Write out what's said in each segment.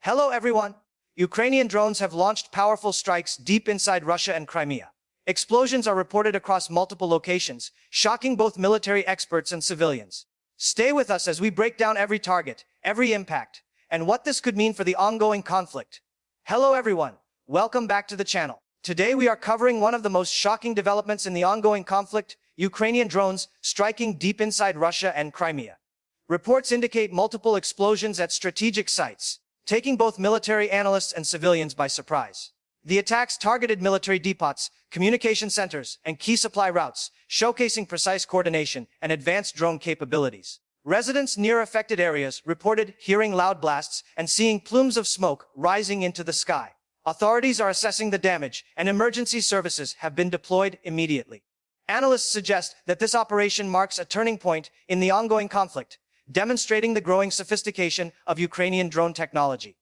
Hello everyone! Ukrainian drones have launched powerful strikes deep inside Russia and Crimea. Explosions are reported across multiple locations, shocking both military experts and civilians. Stay with us as we break down every target, every impact, and what this could mean for the ongoing conflict. Hello everyone! Welcome back to the channel. Today we are covering one of the most shocking developments in the ongoing conflict: Ukrainian drones striking deep inside Russia and Crimea. Reports indicate multiple explosions at strategic sites, taking both military analysts and civilians by surprise. The attacks targeted military depots, communication centers, and key supply routes, showcasing precise coordination and advanced drone capabilities. Residents near affected areas reported hearing loud blasts and seeing plumes of smoke rising into the sky. Authorities are assessing the damage, and emergency services have been deployed immediately. Analysts suggest that this operation marks a turning point in the ongoing conflict, demonstrating the growing sophistication of Ukrainian drone technology.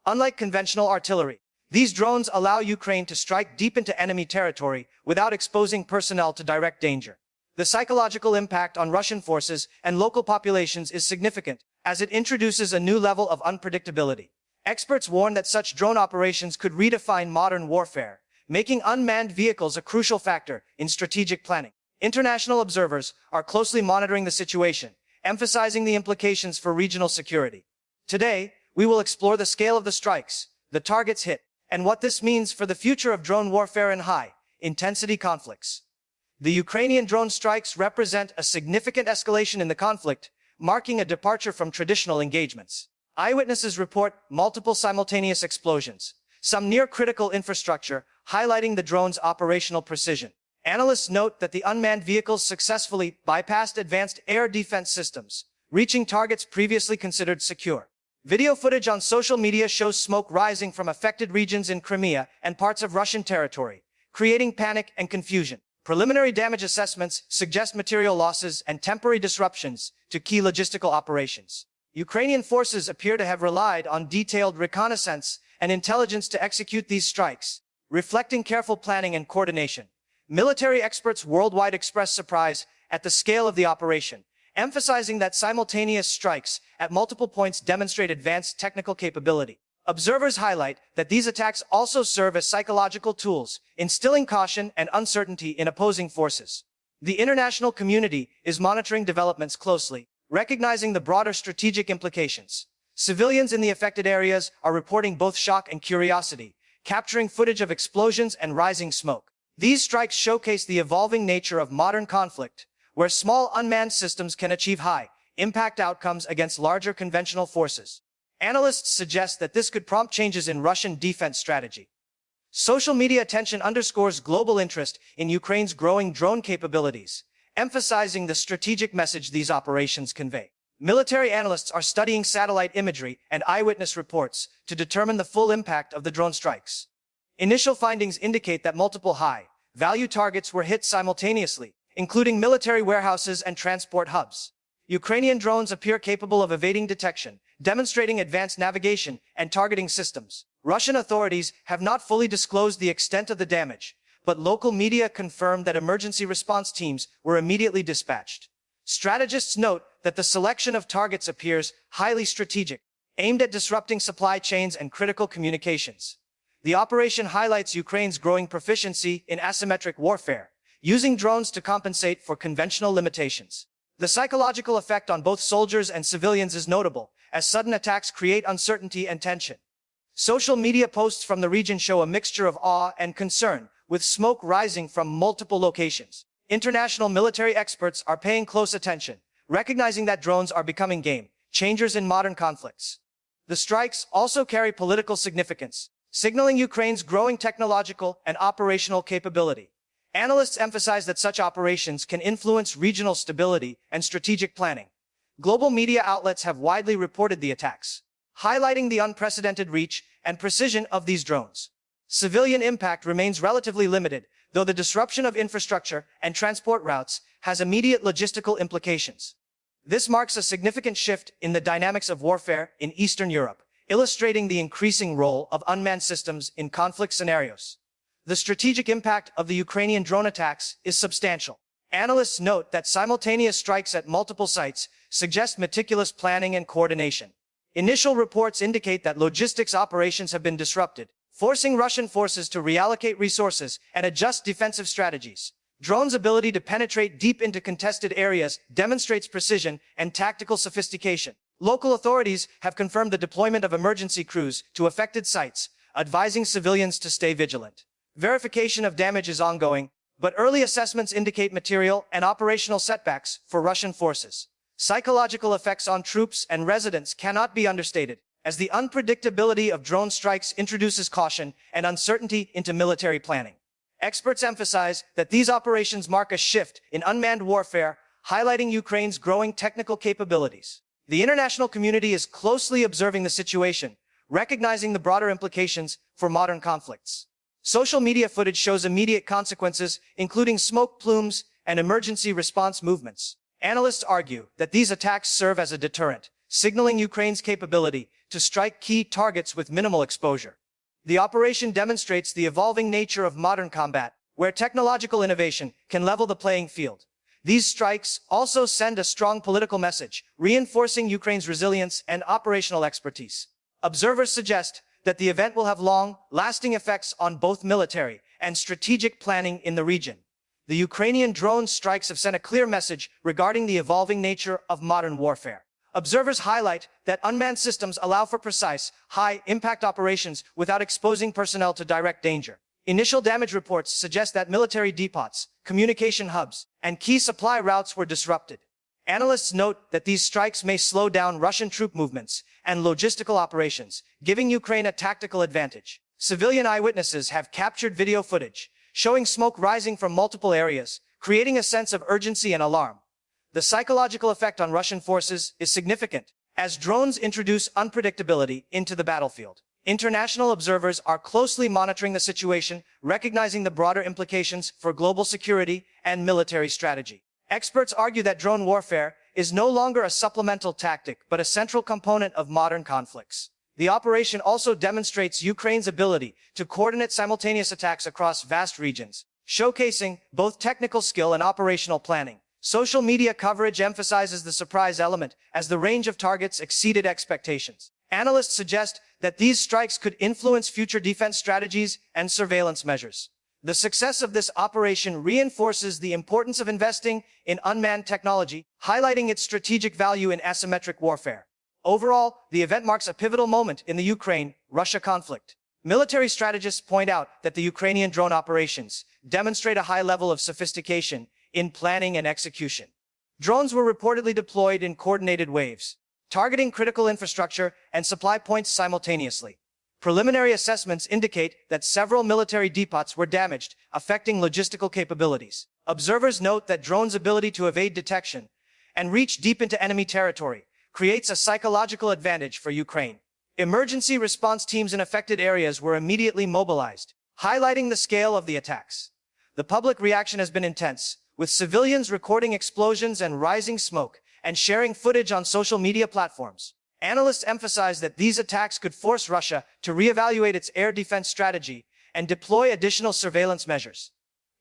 Unlike conventional artillery, these drones allow Ukraine to strike deep into enemy territory without exposing personnel to direct danger. The psychological impact on Russian forces and local populations is significant, as it introduces a new level of unpredictability. Experts warn that such drone operations could redefine modern warfare, making unmanned vehicles a crucial factor in strategic planning. International observers are closely monitoring the situation, emphasizing the implications for regional security. Today, we will explore the scale of the strikes, the targets hit, and what this means for the future of drone warfare in high-intensity conflicts. The Ukrainian drone strikes represent a significant escalation in the conflict, marking a departure from traditional engagements. Eyewitnesses report multiple simultaneous explosions, some near critical infrastructure, highlighting the drone's operational precision. Analysts note that the unmanned vehicles successfully bypassed advanced air defense systems, reaching targets previously considered secure. Video footage on social media shows smoke rising from affected regions in Crimea and parts of Russian territory, creating panic and confusion. Preliminary damage assessments suggest material losses and temporary disruptions to key logistical operations. Ukrainian forces appear to have relied on detailed reconnaissance and intelligence to execute these strikes, reflecting careful planning and coordination. Military experts worldwide express surprise at the scale of the operation, emphasizing that simultaneous strikes at multiple points demonstrate advanced technical capability. Observers highlight that these attacks also serve as psychological tools, instilling caution and uncertainty in opposing forces. The international community is monitoring developments closely, recognizing the broader strategic implications. Civilians in the affected areas are reporting both shock and curiosity, capturing footage of explosions and rising smoke. These strikes showcase the evolving nature of modern conflict, where small unmanned systems can achieve high-impact outcomes against larger conventional forces. Analysts suggest that this could prompt changes in Russian defense strategy. Social media attention underscores global interest in Ukraine's growing drone capabilities, emphasizing the strategic message these operations convey. Military analysts are studying satellite imagery and eyewitness reports to determine the full impact of the drone strikes. Initial findings indicate that multiple high-value targets were hit simultaneously, including military warehouses and transport hubs. Ukrainian drones appear capable of evading detection, demonstrating advanced navigation and targeting systems. Russian authorities have not fully disclosed the extent of the damage, but local media confirmed that emergency response teams were immediately dispatched. Strategists note that the selection of targets appears highly strategic, aimed at disrupting supply chains and critical communications. The operation highlights Ukraine's growing proficiency in asymmetric warfare, using drones to compensate for conventional limitations. The psychological effect on both soldiers and civilians is notable, as sudden attacks create uncertainty and tension. Social media posts from the region show a mixture of awe and concern, with smoke rising from multiple locations. International military experts are paying close attention, recognizing that drones are becoming game changers in modern conflicts. The strikes also carry political significance, signaling Ukraine's growing technological and operational capability. Analysts emphasize that such operations can influence regional stability and strategic planning. Global media outlets have widely reported the attacks, highlighting the unprecedented reach and precision of these drones. Civilian impact remains relatively limited, though the disruption of infrastructure and transport routes has immediate logistical implications. This marks a significant shift in the dynamics of warfare in Eastern Europe, illustrating the increasing role of unmanned systems in conflict scenarios. The strategic impact of the Ukrainian drone attacks is substantial. Analysts note that simultaneous strikes at multiple sites suggest meticulous planning and coordination. Initial reports indicate that logistics operations have been disrupted, forcing Russian forces to reallocate resources and adjust defensive strategies. Drones' ability to penetrate deep into contested areas demonstrates precision and tactical sophistication. Local authorities have confirmed the deployment of emergency crews to affected sites, advising civilians to stay vigilant. Verification of damage is ongoing, but early assessments indicate material and operational setbacks for Russian forces. Psychological effects on troops and residents cannot be understated, as the unpredictability of drone strikes introduces caution and uncertainty into military planning. Experts emphasize that these operations mark a shift in unmanned warfare, highlighting Ukraine's growing technical capabilities. The international community is closely observing the situation, recognizing the broader implications for modern conflicts. Social media footage shows immediate consequences, including smoke plumes and emergency response movements. Analysts argue that these attacks serve as a deterrent, signaling Ukraine's capability to strike key targets with minimal exposure. The operation demonstrates the evolving nature of modern combat, where technological innovation can level the playing field. These strikes also send a strong political message, reinforcing Ukraine's resilience and operational expertise. Observers suggest that the event will have long-lasting effects on both military and strategic planning in the region. The Ukrainian drone strikes have sent a clear message regarding the evolving nature of modern warfare. Observers highlight that unmanned systems allow for precise, high-impact operations without exposing personnel to direct danger. Initial damage reports suggest that military depots, communication hubs, and key supply routes were disrupted. Analysts note that these strikes may slow down Russian troop movements and logistical operations, giving Ukraine a tactical advantage. Civilian eyewitnesses have captured video footage, showing smoke rising from multiple areas, creating a sense of urgency and alarm. The psychological effect on Russian forces is significant, as drones introduce unpredictability into the battlefield. International observers are closely monitoring the situation, recognizing the broader implications for global security and military strategy. Experts argue that drone warfare is no longer a supplemental tactic, but a central component of modern conflicts. The operation also demonstrates Ukraine's ability to coordinate simultaneous attacks across vast regions, showcasing both technical skill and operational planning. Social media coverage emphasizes the surprise element as the range of targets exceeded expectations. Analysts suggest that these strikes could influence future defense strategies and surveillance measures. The success of this operation reinforces the importance of investing in unmanned technology, highlighting its strategic value in asymmetric warfare. Overall, the event marks a pivotal moment in the Ukraine-Russia conflict. Military strategists point out that the Ukrainian drone operations demonstrate a high level of sophistication in planning and execution. Drones were reportedly deployed in coordinated waves, targeting critical infrastructure and supply points simultaneously. Preliminary assessments indicate that several military depots were damaged, affecting logistical capabilities. Observers note that drones' ability to evade detection and reach deep into enemy territory creates a psychological advantage for Ukraine. Emergency response teams in affected areas were immediately mobilized, highlighting the scale of the attacks. The public reaction has been intense, with civilians recording explosions and rising smoke and sharing footage on social media platforms. Analysts emphasize that these attacks could force Russia to reevaluate its air defense strategy and deploy additional surveillance measures.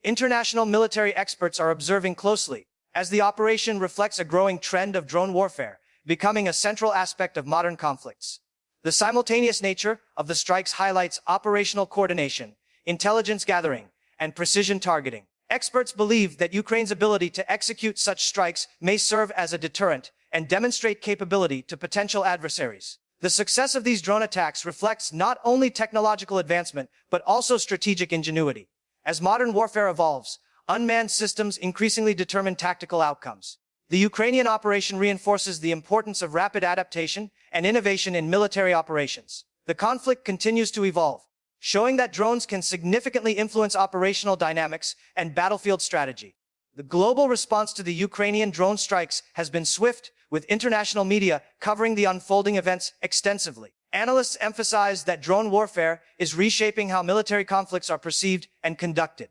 International military experts are observing closely, as the operation reflects a growing trend of drone warfare, becoming a central aspect of modern conflicts. The simultaneous nature of the strikes highlights operational coordination, intelligence gathering, and precision targeting. Experts believe that Ukraine's ability to execute such strikes may serve as a deterrent and demonstrate capability to potential adversaries. The success of these drone attacks reflects not only technological advancement, but also strategic ingenuity. As modern warfare evolves, unmanned systems increasingly determine tactical outcomes. The Ukrainian operation reinforces the importance of rapid adaptation and innovation in military operations. The conflict continues to evolve, showing that drones can significantly influence operational dynamics and battlefield strategy. The global response to the Ukrainian drone strikes has been swift, with international media covering the unfolding events extensively. Analysts emphasize that drone warfare is reshaping how military conflicts are perceived and conducted.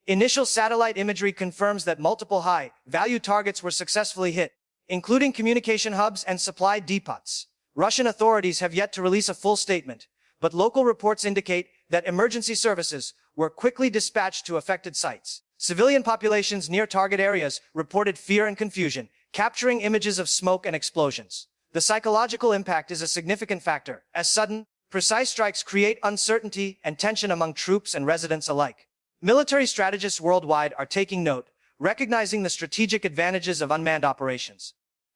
Initial satellite imagery confirms that multiple high-value targets were successfully hit, including communication hubs and supply depots. Russian authorities have yet to release a full statement, but local reports indicate that emergency services were quickly dispatched to affected sites. Civilian populations near target areas reported fear and confusion, capturing images of smoke and explosions. The psychological impact is a significant factor, as sudden, precise strikes create uncertainty and tension among troops and residents alike. Military strategists worldwide are taking note, recognizing the strategic advantages of unmanned operations.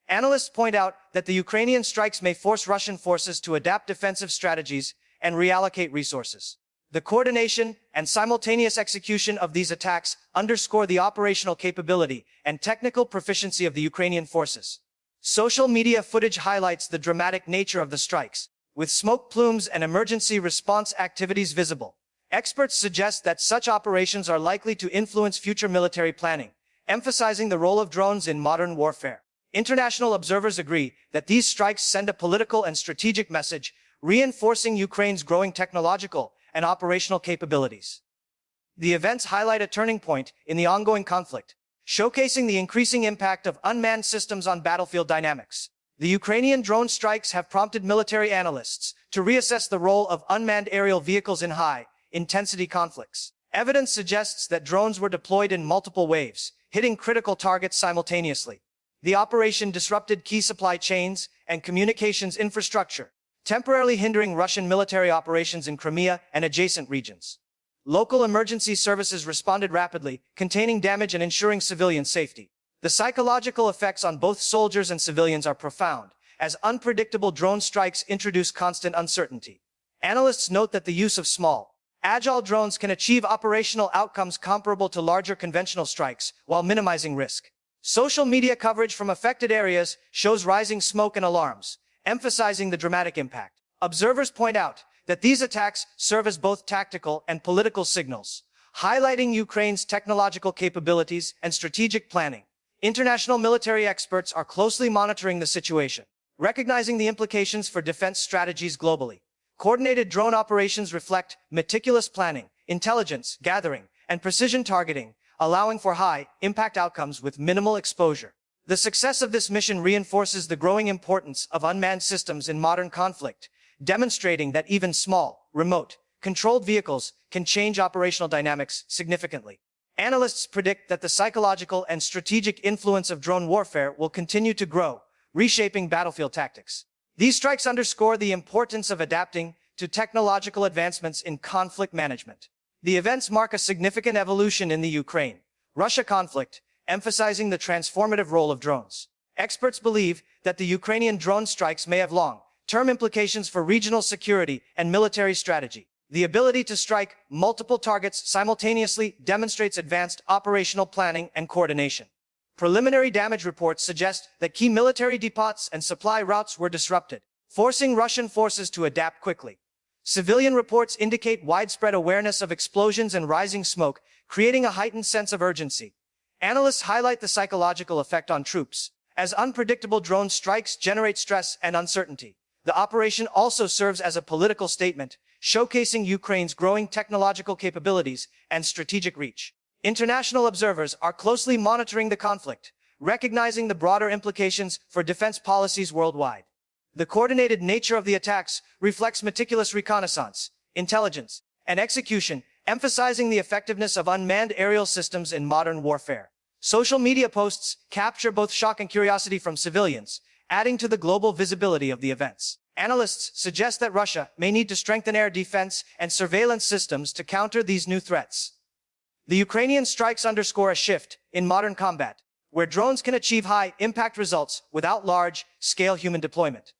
Analysts point out that the Ukrainian strikes may force Russian forces to adapt defensive strategies and reallocate resources. The coordination and simultaneous execution of these attacks underscore the operational capability and technical proficiency of the Ukrainian forces. Social media footage highlights the dramatic nature of the strikes, with smoke plumes and emergency response activities visible. Experts suggest that such operations are likely to influence future military planning, emphasizing the role of drones in modern warfare. International observers agree that these strikes send a political and strategic message, reinforcing Ukraine's growing technological and operational capabilities. The events highlight a turning point in the ongoing conflict, showcasing the increasing impact of unmanned systems on battlefield dynamics. The Ukrainian drone strikes have prompted military analysts to reassess the role of unmanned aerial vehicles in high-intensity conflicts. Evidence suggests that drones were deployed in multiple waves, hitting critical targets simultaneously. The operation disrupted key supply chains and communications infrastructure, temporarily hindering Russian military operations in Crimea and adjacent regions. Local emergency services responded rapidly, containing damage and ensuring civilian safety. The psychological effects on both soldiers and civilians are profound, as unpredictable drone strikes introduce constant uncertainty. Analysts note that the use of small, agile drones can achieve operational outcomes comparable to larger conventional strikes while minimizing risk. Social media coverage from affected areas shows rising smoke and alarms, emphasizing the dramatic impact. Observers point out that these attacks serve as both tactical and political signals, highlighting Ukraine's technological capabilities and strategic planning. International military experts are closely monitoring the situation, recognizing the implications for defense strategies globally. Coordinated drone operations reflect meticulous planning, intelligence gathering, and precision targeting, allowing for high-impact outcomes with minimal exposure. The success of this mission reinforces the growing importance of unmanned systems in modern conflict, demonstrating that even small, remote, controlled vehicles can change operational dynamics significantly. Analysts predict that the psychological and strategic influence of drone warfare will continue to grow, reshaping battlefield tactics. These strikes underscore the importance of adapting to technological advancements in conflict management. The events mark a significant evolution in the Ukraine-Russia conflict, emphasizing the transformative role of drones. Experts believe that the Ukrainian drone strikes may have long-term implications for regional security and military strategy. The ability to strike multiple targets simultaneously demonstrates advanced operational planning and coordination. Preliminary damage reports suggest that key military depots and supply routes were disrupted, forcing Russian forces to adapt quickly. Civilian reports indicate widespread awareness of explosions and rising smoke, creating a heightened sense of urgency. Analysts highlight the psychological effect on troops, as unpredictable drone strikes generate stress and uncertainty. The operation also serves as a political statement, showcasing Ukraine's growing technological capabilities and strategic reach. International observers are closely monitoring the conflict, recognizing the broader implications for defense policies worldwide. The coordinated nature of the attacks reflects meticulous reconnaissance, intelligence, and execution, emphasizing the effectiveness of unmanned aerial systems in modern warfare. Social media posts capture both shock and curiosity from civilians, adding to the global visibility of the events. Analysts suggest that Russia may need to strengthen air defense and surveillance systems to counter these new threats. The Ukrainian strikes underscore a shift in modern combat, where drones can achieve high-impact results without large-scale human deployment.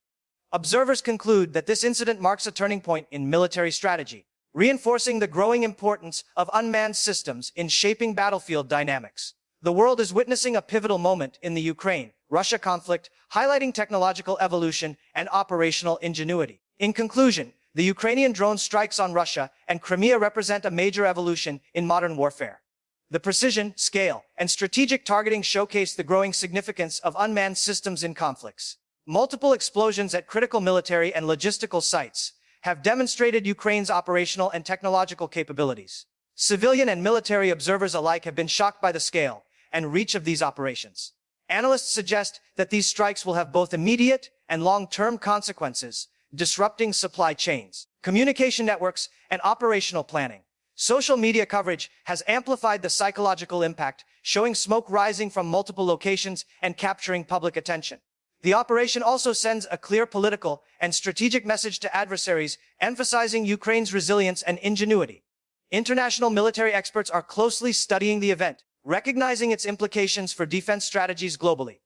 Observers conclude that this incident marks a turning point in military strategy, reinforcing the growing importance of unmanned systems in shaping battlefield dynamics. The world is witnessing a pivotal moment in the Ukraine-Russia conflict, highlighting technological evolution and operational ingenuity. In conclusion, the Ukrainian drone strikes on Russia and Crimea represent a major evolution in modern warfare. The precision, scale, and strategic targeting showcase the growing significance of unmanned systems in conflicts. Multiple explosions at critical military and logistical sites have demonstrated Ukraine's operational and technological capabilities. Civilian and military observers alike have been shocked by the scale and reach of these operations. Analysts suggest that these strikes will have both immediate and long-term consequences, disrupting supply chains, communication networks, and operational planning. Social media coverage has amplified the psychological impact, showing smoke rising from multiple locations and capturing public attention. The operation also sends a clear political and strategic message to adversaries, emphasizing Ukraine's resilience and ingenuity. International military experts are closely studying the event, recognizing its implications for defense strategies globally.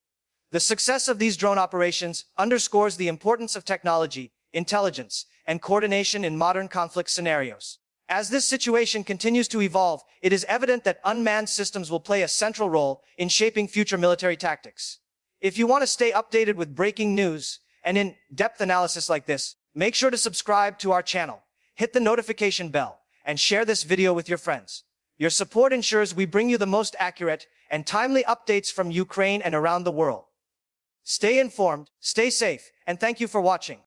The success of these drone operations underscores the importance of technology, intelligence, and coordination in modern conflict scenarios. As this situation continues to evolve, it is evident that unmanned systems will play a central role in shaping future military tactics. If you want to stay updated with breaking news and in-depth analysis like this, make sure to subscribe to our channel, hit the notification bell, and share this video with your friends. Your support ensures we bring you the most accurate and timely updates from Ukraine and around the world. Stay informed, stay safe, and thank you for watching.